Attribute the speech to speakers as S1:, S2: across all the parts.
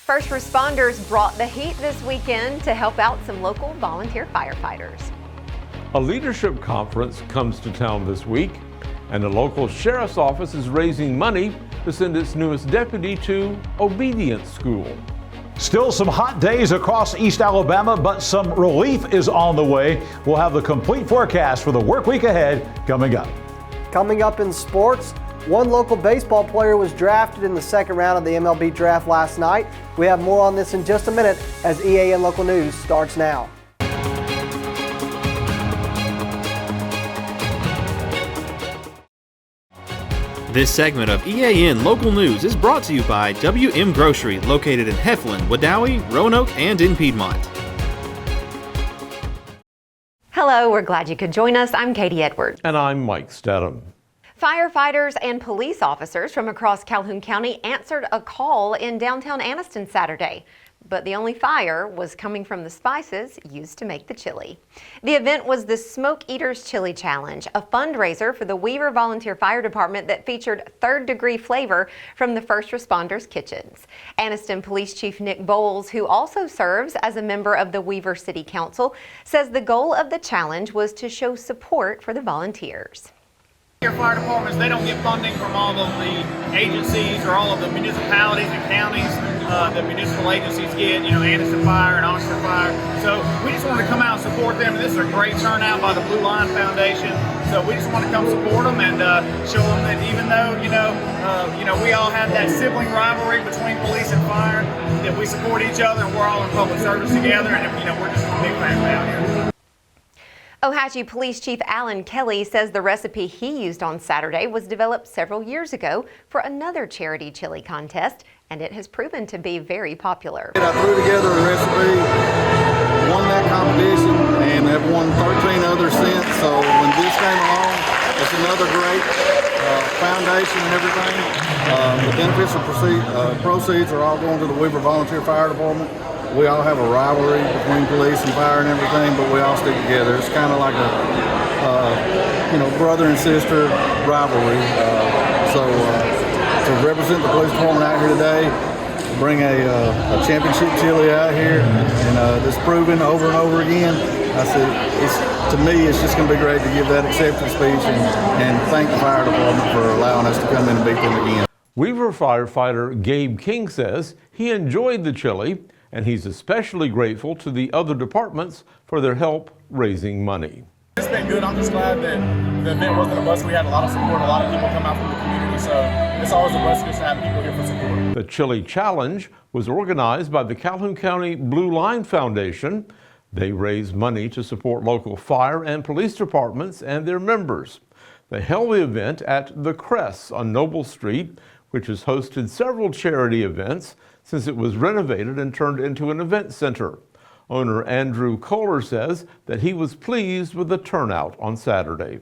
S1: First responders brought the heat this weekend to help out some local volunteer firefighters.
S2: A leadership conference comes to town this week, and the local sheriff's office is raising money to send its newest deputy to obedience school.
S3: Still some hot days across East Alabama, but some relief is on the way. We'll have the complete forecast for the work week ahead coming up.
S4: Coming up in sports, one local baseball player was drafted in the second round of the MLB draft last night. We have more on this in just a minute as EAN Local News starts now.
S5: This segment of EAN Local News is brought to you by WM Grocery, located in Heflin, Wadowee, Roanoke, and in Piedmont.
S1: Hello, we're glad you could join us. I'm Katie Edwards.
S2: And I'm Mike Stedham.
S1: Firefighters and police officers from across Calhoun County answered a call in downtown Anniston Saturday, but the only fire was coming from the spices used to make the chili. The event was the Smoke Eaters Chili Challenge, a fundraiser for the Weaver Volunteer Fire Department that featured third-degree flavor from the first responders' kitchens. Anniston Police Chief Nick Bowles, who also serves as a member of the Weaver City Council, says the goal of the challenge was to show support for the volunteers.
S6: Fire departments, they don't get funding from all of the agencies or all of the municipalities and counties. The municipal agencies get, Anniston Fire and Oxford Fire. So we just want to come out and support them. This is a great turnout by the Blue Line Foundation. So we just want to come support them and show them that even though, we all have that sibling rivalry between police and fire, that we support each other and we're all in public service together, and we're just a big family out here.
S1: Ohatchee Police Chief Alan Kelly says the recipe he used on Saturday was developed several years ago for another charity chili contest, and it has proven to be very popular.
S7: I threw together a recipe, won that competition, and have won 13 others since. So when this came along, it's another great foundation and everything. The beneficial proceeds are all going to the Weaver Volunteer Fire Department. We all have a rivalry between police and fire and everything, but we all stick together. It's kind of like a, brother and sister rivalry. So to represent the police department out here today, bring a championship chili out here, and it's proven over and over again. I said, to me, it's just going to be great to give that acceptance speech and thank the fire department for allowing us to come in and beat them again.
S2: Weaver firefighter Gabe King says he enjoyed the chili, and he's especially grateful to the other departments for their help raising money.
S6: It's been good. I'm just glad that the event wasn't a bust. We had a lot of support. A lot of people come out from the community, so it's always a blessing to have people here for support.
S2: The Chili Challenge was organized by the Calhoun County Blue Line Foundation. They raise money to support local fire and police departments and their members. They held the event at The Cress on Noble Street, which has hosted several charity events since it was renovated and turned into an event center. Owner Andrew Kohler says that he was pleased with the turnout on Saturday.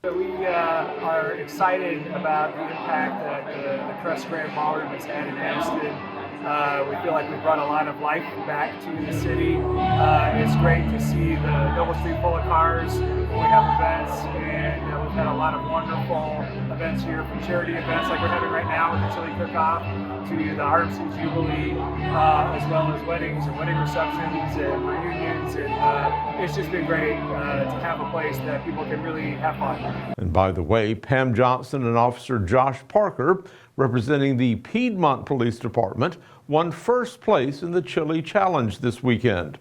S8: We are excited about the impact that the Crest Grand Ballroom has had in Anniston. We feel like we brought a lot of life back to the city. It's great to see the Noble Street full of cars when we have events, and we've had a lot of wonderful events here, from charity events like we're having right now with the Chili Cook-Off, to the RMC Jubilee, as well as weddings and wedding receptions and reunions, and it's just been great to have a place that people can really have fun.
S2: And by the way, Pam Johnson and Officer Josh Parker, representing the Piedmont Police Department, won first place in the Chili Challenge this weekend.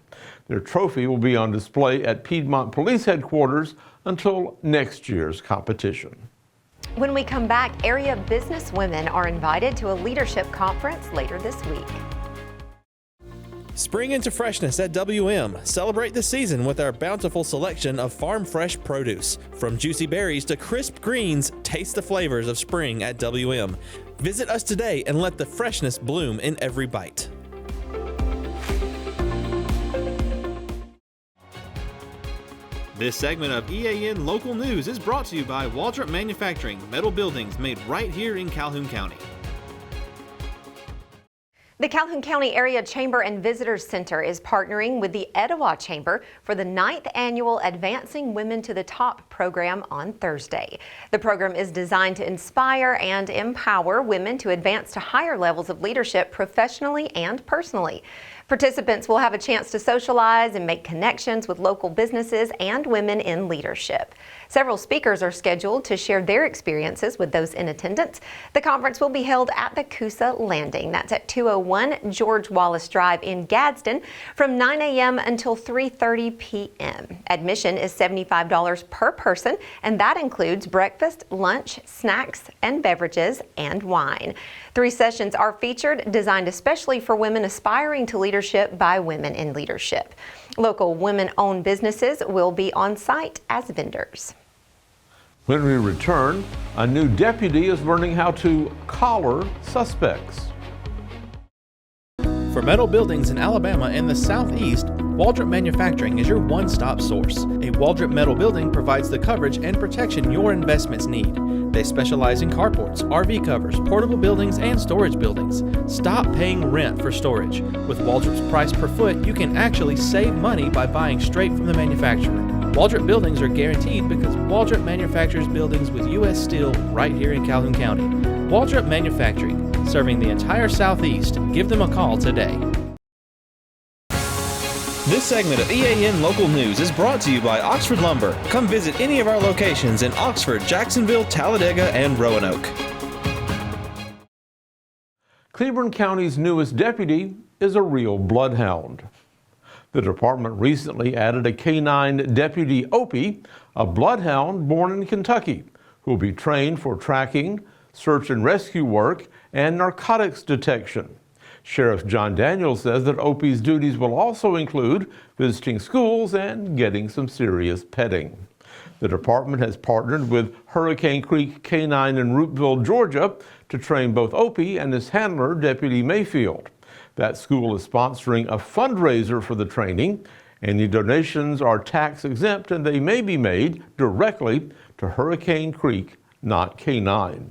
S2: Their trophy will be on display at Piedmont Police Headquarters until next year's competition.
S1: When we come back, area businesswomen are invited to a leadership conference later this week.
S5: Spring into freshness at WM. Celebrate the season with our bountiful selection of farm fresh produce. From juicy berries to crisp greens, taste the flavors of spring at WM. Visit us today and let the freshness bloom in every bite. This segment of EAN Local News is brought to you by Waldrop Manufacturing, metal buildings made right here in Calhoun County.
S1: The Calhoun County Area Chamber and Visitors Center is partnering with the Etowah Chamber for the 9th annual Advancing Women to the Top program on Thursday. The program is designed to inspire and empower women to advance to higher levels of leadership professionally and personally. Participants will have a chance to socialize and make connections with local businesses and women in leadership. Several speakers are scheduled to share their experiences with those in attendance. The conference will be held at the Coosa Landing. That's at 201 George Wallace Drive in Gadsden from 9 a.m. until 3:30 p.m. Admission is $75 per person, and that includes breakfast, lunch, snacks, and beverages, and wine. 3 sessions are featured, designed especially for women aspiring to leadership by women in leadership. Local women-owned businesses will be on site as vendors.
S2: When we return, a new deputy is learning how to collar suspects.
S5: For metal buildings in Alabama and the Southeast, Waldrop Manufacturing is your one-stop source. A Waldrop metal building provides the coverage and protection your investments need. They specialize in carports, RV covers, portable buildings, and storage buildings. Stop paying rent for storage. With Waldrop's price per foot, you can actually save money by buying straight from the manufacturer. Waldrop buildings are guaranteed because Waldrop manufactures buildings with U.S. steel right here in Calhoun County. Waldrop Manufacturing, serving the entire Southeast. Give them a call today. This segment of EAN Local News is brought to you by Oxford Lumber. Come visit any of our locations in Oxford, Jacksonville, Talladega, and Roanoke.
S2: Cleburne County's newest deputy is a real bloodhound. The department recently added a canine deputy Opie, a bloodhound born in Kentucky, who will be trained for tracking, search and rescue work, and narcotics detection. Sheriff John Daniels says that Opie's duties will also include visiting schools and getting some serious petting. The department has partnered with Hurricane Creek Canine in Roopville, Georgia, to train both Opie and his handler, Deputy Mayfield. That school is sponsoring a fundraiser for the training. Any donations are tax exempt and they may be made directly to Hurricane Creek, not Canine.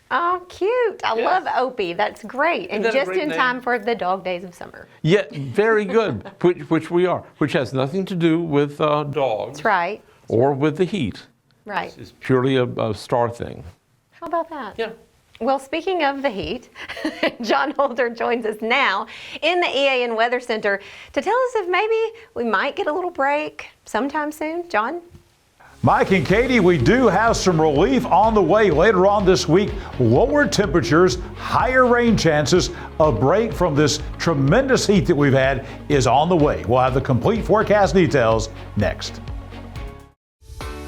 S1: Oh, cute. I love Opie. That's great. And just in time for the dog days of summer.
S2: Yeah, very good, which we are, which has nothing to do with dogs.
S1: That's right.
S2: Or with the heat.
S1: Right.
S2: It's purely a star thing.
S1: How about that?
S2: Yeah.
S1: Well, speaking of the heat, John Holder joins us now in the EAN Weather Center to tell us if maybe we might get a little break sometime soon. John?
S3: Mike and Katie, we do have some relief on the way later on this week. Lower temperatures, higher rain chances, a break from this tremendous heat that we've had is on the way. We'll have the complete forecast details next.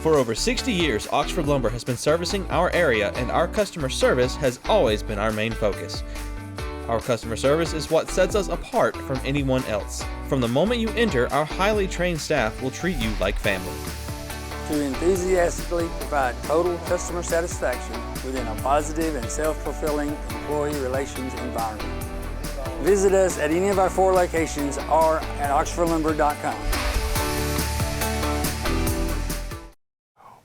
S5: For over 60 years, Oxford Lumber has been servicing our area, and our customer service has always been our main focus. Our customer service is what sets us apart from anyone else. From the moment you enter, our highly trained staff will treat you like family.
S9: To enthusiastically provide total customer satisfaction within a positive and self-fulfilling employee relations environment. Visit us at any of our 4 locations or at oxfordlumber.com.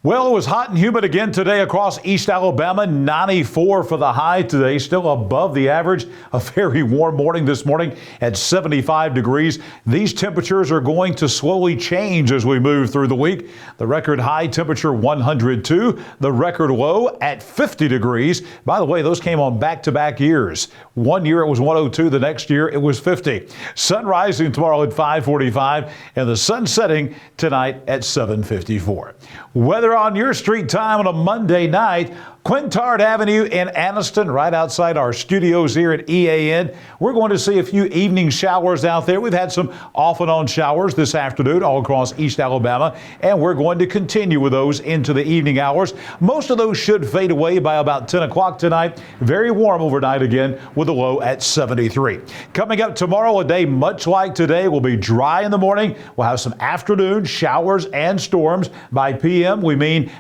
S3: Well, it was hot and humid again today across East Alabama. 94 for the high today, still above the average. A very warm morning this morning at 75 degrees. These temperatures are going to slowly change as we move through the week. The record high temperature 102, the record low at 50 degrees. By the way, those came on back-to-back years. One year it was 102, the next year it was 50. Sun rising tomorrow at 5:45 and the sun setting tonight at 7:54. Weather on your street time on a Monday night. Quintard Avenue in Anniston, right outside our studios here at EAN. We're going to see a few evening showers out there. We've had some off and on showers this afternoon all across East Alabama, and we're going to continue with those into the evening hours. Most of those should fade away by about 10 o'clock tonight. Very warm overnight again with a low at 73. Coming up tomorrow, a day much like today, will be dry in the morning. We'll have some afternoon showers and storms. By p.m., we mean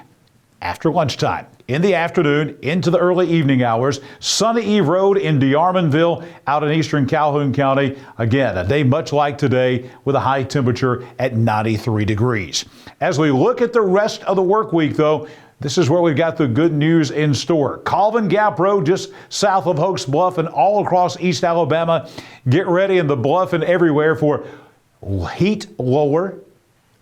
S3: after lunchtime. In the afternoon into the early evening hours, Sunny Eve Road in DeArmonville out in eastern Calhoun County. Again, a day much like today with a high temperature at 93 degrees. As we look at the rest of the work week, though, This is where we've got the good news in store. Calvin Gap Road, just south of Oaks Bluff and all across East Alabama. Get ready in the Bluff and everywhere for heat lower,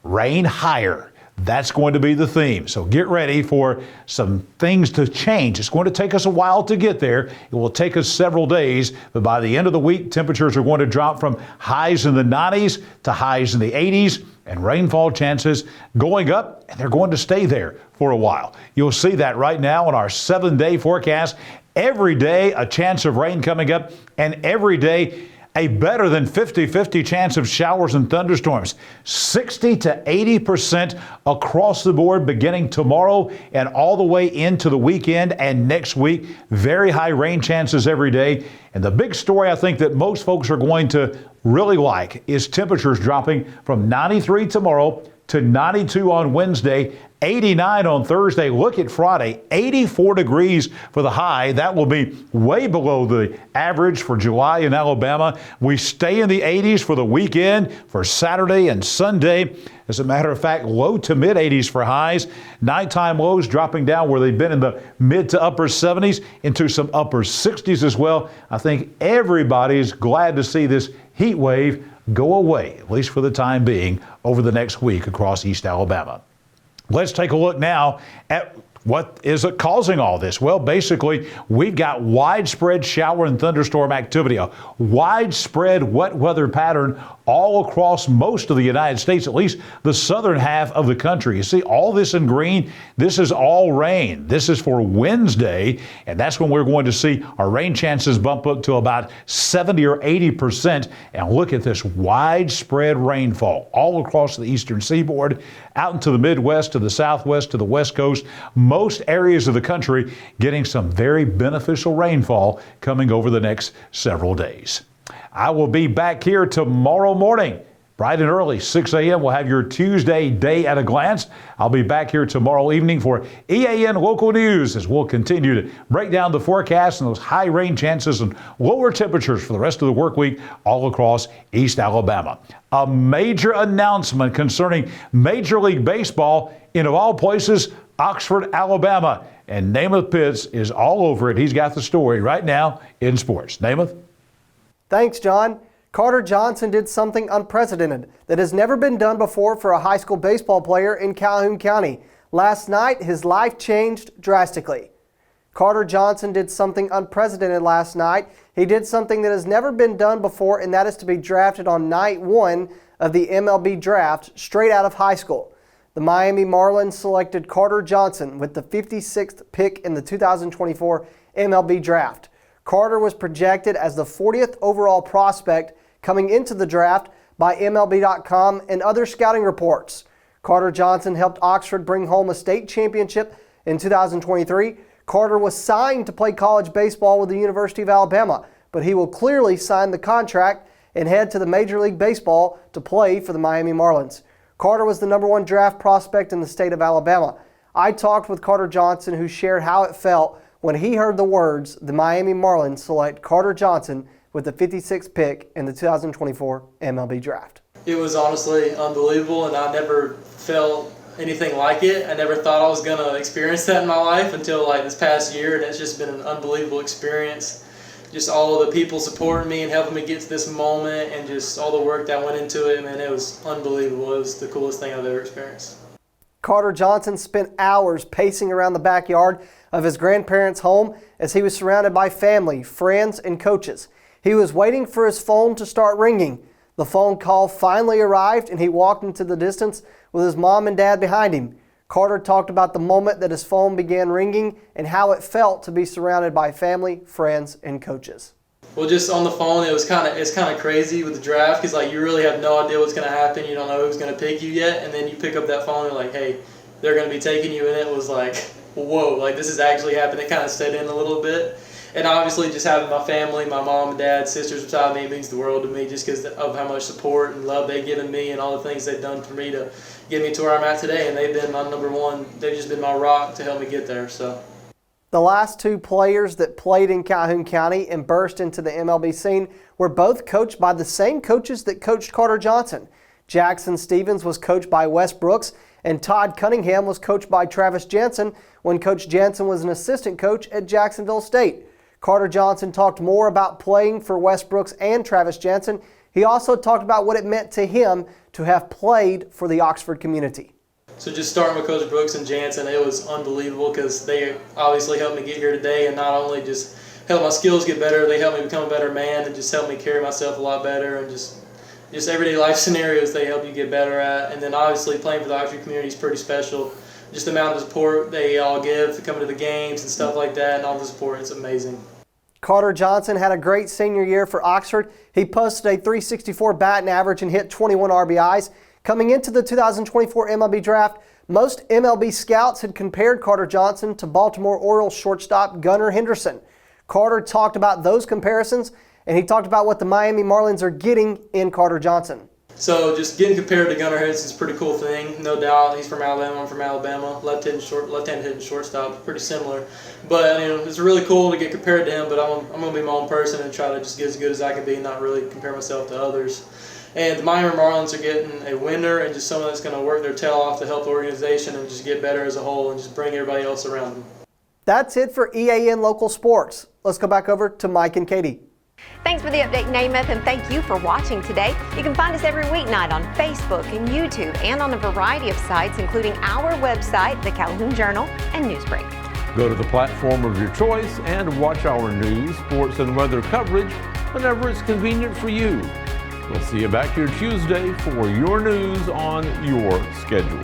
S3: rain higher. That's going to be the theme. So get ready for some things to change. It's going to take us a while to get there. It will take us several days, but by the end of the week, temperatures are going to drop from highs in the 90s to highs in the 80s, and rainfall chances going up, and they're going to stay there for a while. You'll see that right now in our 7-day forecast. Every day, a chance of rain coming up, and every day, a better than 50-50 chance of showers and thunderstorms. 60 to 80% across the board beginning tomorrow and all the way into the weekend and next week. Very high rain chances every day. And the big story I think that most folks are going to really like is temperatures dropping from 93 tomorrow to 92 on Wednesday, 89 on Thursday. Look at Friday, 84 degrees for the high. That will be way below the average for July in Alabama. We stay in the 80s for the weekend for Saturday and Sunday. As a matter of fact, low to mid 80s for highs. Nighttime lows dropping down where they've been in the mid to upper 70s into some upper 60s as well. I think everybody's glad to see this heat wave go away, at least for the time being, over the next week across East Alabama. Let's take a look now at what is causing all this. Well, basically, we've got widespread shower and thunderstorm activity, a widespread wet weather pattern all across most of the United States, at least the southern half of the country. You see all this in green, this is all rain. This is for Wednesday, and that's when we're going to see our rain chances bump up to about 70 or 80%. And look at this widespread rainfall all across the eastern seaboard, out into the Midwest, to the Southwest, to the West Coast. Most areas of the country getting some very beneficial rainfall coming over the next several days. I will be back here tomorrow morning, bright and early, 6 a.m. We'll have your Tuesday day at a glance. I'll be back here tomorrow evening for EAN Local News as we'll continue to break down the forecast and those high rain chances and lower temperatures for the rest of the work week all across East Alabama. A major announcement concerning Major League Baseball in, of all places, Oxford, Alabama. And Namath Pitts is all over it. He's got the story right now in sports. Namath?
S4: Thanks, John. Carter Johnson did something unprecedented that has never been done before for a high school baseball player in Calhoun County. Last night, his life changed drastically. Carter Johnson did something unprecedented last night. He did something that has never been done before, and that is to be drafted on night 1 of the MLB draft straight out of high school. The Miami Marlins selected Carter Johnson with the 56th pick in the 2024 MLB draft. Carter was projected as the 40th overall prospect coming into the draft by MLB.com and other scouting reports. Carter Johnson helped Oxford bring home a state championship in 2023. Carter was signed to play college baseball with the University of Alabama, but he will clearly sign the contract and head to the Major League Baseball to play for the Miami Marlins. Carter was the #1 draft prospect in the state of Alabama. I talked with Carter Johnson, who shared how it felt when he heard the words, the Miami Marlins select Carter Johnson with the 56th pick in the 2024 MLB draft.
S10: It was honestly unbelievable, and I never felt anything like it. I never thought I was going to experience that in my life until like this past year, and it's just been an unbelievable experience. Just all of the people supporting me and helping me get to this moment, and just all the work that went into it, man, it was unbelievable. It was the coolest thing I've ever experienced.
S4: Carter Johnson spent hours pacing around the backyard of his grandparents' home as he was surrounded by family, friends, and coaches. He was waiting for his phone to start ringing. The phone call finally arrived, and he walked into the distance with his mom and dad behind him. Carter talked about the moment that his phone began ringing and how it felt to be surrounded by family, friends, and coaches.
S10: Well, just on the phone, it's kind of crazy with the draft because like you really have no idea what's going to happen. You don't know who's going to pick you yet, and then you pick up that phone and like, hey, they're going to be taking you, and it was like, whoa, like this is actually happening. It kind of stayed in a little bit. And obviously just having my family, my mom and dad, sisters beside me means the world to me just because of how much support and love they've given me and all the things they've done for me to get me to where I'm at today. And they've been my #1. They've just been my rock to help me get there. So.
S4: The last 2 players that played in Calhoun County and burst into the MLB scene were both coached by the same coaches that coached Carter Johnson. Jackson Stevens was coached by Wes Brooks, And Todd Cunningham was coached by Travis Jansen when Coach Jansen was an assistant coach at Jacksonville State. Carter Johnson talked more about playing for Wes Brooks and Travis Jansen. He also talked about what it meant to him to have played for the Oxford community.
S10: So just starting with Coach Brooks and Jansen, it was unbelievable because they obviously helped me get here today, and not only just helped my skills get better, they helped me become a better man and just helped me carry myself a lot better, and just everyday life scenarios they help you get better at. And then obviously playing for the Oxford community is pretty special. Just the amount of support they all give to coming to the games and stuff like that, and all the support, it's amazing.
S4: Carter Johnson had a great senior year for Oxford. He posted a .364 batting average and hit 21 RBIs. Coming into the 2024 MLB draft, most MLB scouts had compared Carter Johnson to Baltimore Orioles shortstop Gunnar Henderson. Carter talked about those comparisons, and he talked about what the Miami Marlins are getting in Carter Johnson.
S10: So just getting compared to Gunnar Henderson is a pretty cool thing. No doubt, he's from Alabama, I'm from Alabama. Left-handed hitting shortstop, pretty similar. But it's really cool to get compared to him, but I'm going to be my own person and try to just get as good as I can be and not really compare myself to others. And the Miami Marlins are getting a winner and just someone that's going to work their tail off to help the organization and just get better as a whole and just bring everybody else around them.
S4: That's it for EAN Local Sports. Let's go back over to Mike and Katie.
S1: Thanks for the update, Namath, and thank you for watching today. You can find us every weeknight on Facebook and YouTube and on a variety of sites, including our website, the Calhoun Journal, and Newsbreak.
S2: Go to the platform of your choice and watch our news, sports, and weather coverage whenever it's convenient for you. We'll see you back here Tuesday for your news on your schedule.